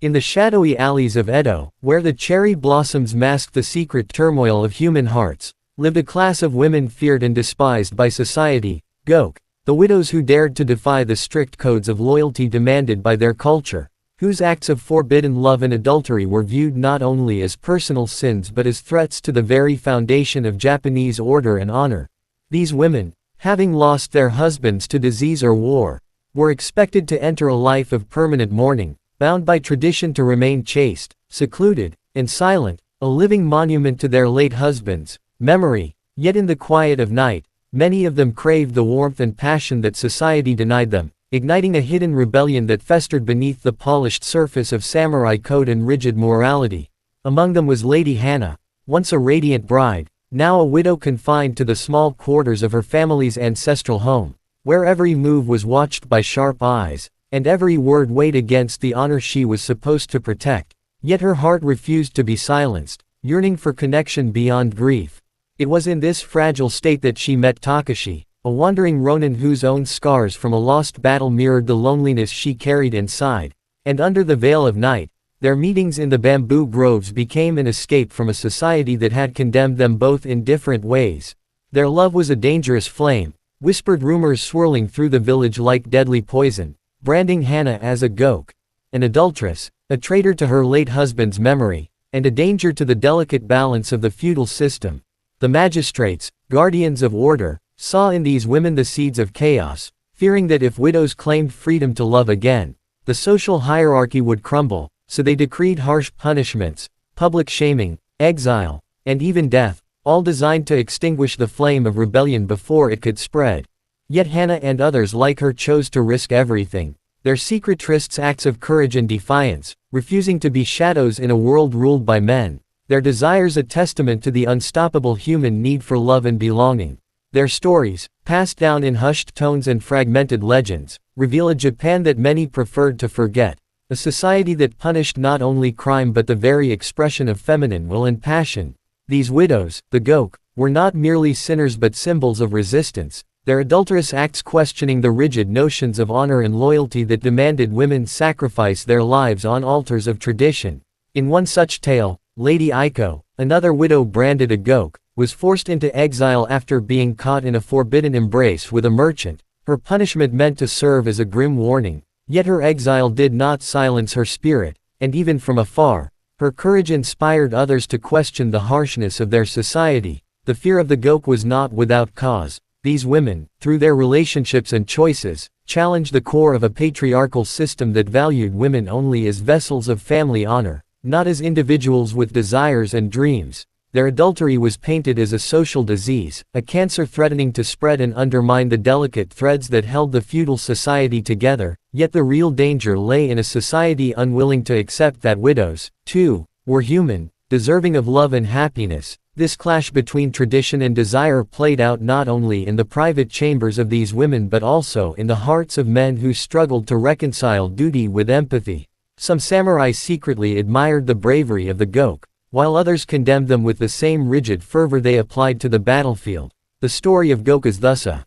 In the shadowy alleys of Edo, where the cherry blossoms masked the secret turmoil of human hearts, lived a class of women feared and despised by society, Goke, the widows who dared to defy the strict codes of loyalty demanded by their culture, whose acts of forbidden love and adultery were viewed not only as personal sins but as threats to the very foundation of Japanese order and honor. These women, having lost their husbands to disease or war, were expected to enter a life of permanent mourning, bound by tradition to remain chaste, secluded, and silent, a living monument to their late husbands' memory. Yet in the quiet of night, many of them craved the warmth and passion that society denied them, igniting a hidden rebellion that festered beneath the polished surface of samurai code and rigid morality. Among them was Lady Hana, once a radiant bride, now a widow confined to the small quarters of her family's ancestral home, where every move was watched by sharp eyes, and every word weighed against the honor she was supposed to protect. Yet her heart refused to be silenced, yearning for connection beyond grief. It was in this fragile state that she met Takashi, a wandering ronin whose own scars from a lost battle mirrored the loneliness she carried inside, and under the veil of night, their meetings in the bamboo groves became an escape from a society that had condemned them both in different ways. Their love was a dangerous flame, whispered rumors swirling through the village like deadly poison, branding Hana as a Goke, an adulteress, a traitor to her late husband's memory, and a danger to the delicate balance of the feudal system. The magistrates, guardians of order, saw in these women the seeds of chaos, fearing that if widows claimed freedom to love again, the social hierarchy would crumble, so they decreed harsh punishments, public shaming, exile, and even death, all designed to extinguish the flame of rebellion before it could spread. Yet Hana and others like her chose to risk everything, their secret trysts acts of courage and defiance, refusing to be shadows in a world ruled by men, their desires a testament to the unstoppable human need for love and belonging. Their stories, passed down in hushed tones and fragmented legends, reveal a Japan that many preferred to forget, a society that punished not only crime but the very expression of feminine will and passion. These widows, the Goke, were not merely sinners but symbols of resistance, their adulterous acts questioning the rigid notions of honor and loyalty that demanded women sacrifice their lives on altars of tradition. In one such tale, Lady Aiko, another widow branded a Goke, was forced into exile after being caught in a forbidden embrace with a merchant. Her punishment meant to serve as a grim warning, yet her exile did not silence her spirit, and even from afar, her courage inspired others to question the harshness of their society. The fear of the Goke was not without cause. These women, through their relationships and choices, challenged the core of a patriarchal system that valued women only as vessels of family honor, not as individuals with desires and dreams. Their adultery was painted as a social disease, a cancer threatening to spread and undermine the delicate threads that held the feudal society together. Yet the real danger lay in a society unwilling to accept that widows, too, were human, deserving of love and happiness. This clash between tradition and desire played out not only in the private chambers of these women but also in the hearts of men who struggled to reconcile duty with empathy. Some samurai secretly admired the bravery of the Goke, while others condemned them with the same rigid fervor they applied to the battlefield. The story of Goke is thus a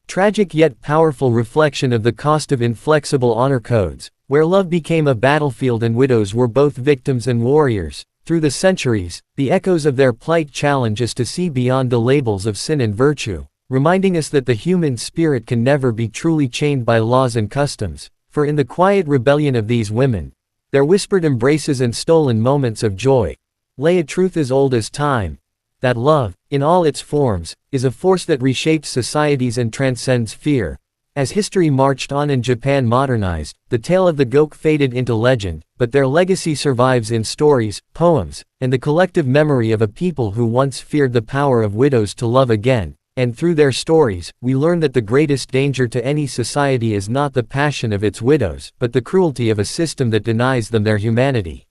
tragic yet powerful reflection of the cost of inflexible honor codes, where love became a battlefield and widows were both victims and warriors. Through the centuries, the echoes of their plight challenge us to see beyond the labels of sin and virtue, reminding us that the human spirit can never be truly chained by laws and customs. For in the quiet rebellion of these women, their whispered embraces and stolen moments of joy, lay a truth as old as time, that love, in all its forms, is a force that reshapes societies and transcends fear. As history marched on and Japan modernized, the tale of the Goke faded into legend, but their legacy survives in stories, poems, and the collective memory of a people who once feared the power of widows to love again. And through their stories, we learn that the greatest danger to any society is not the passion of its widows, but the cruelty of a system that denies them their humanity.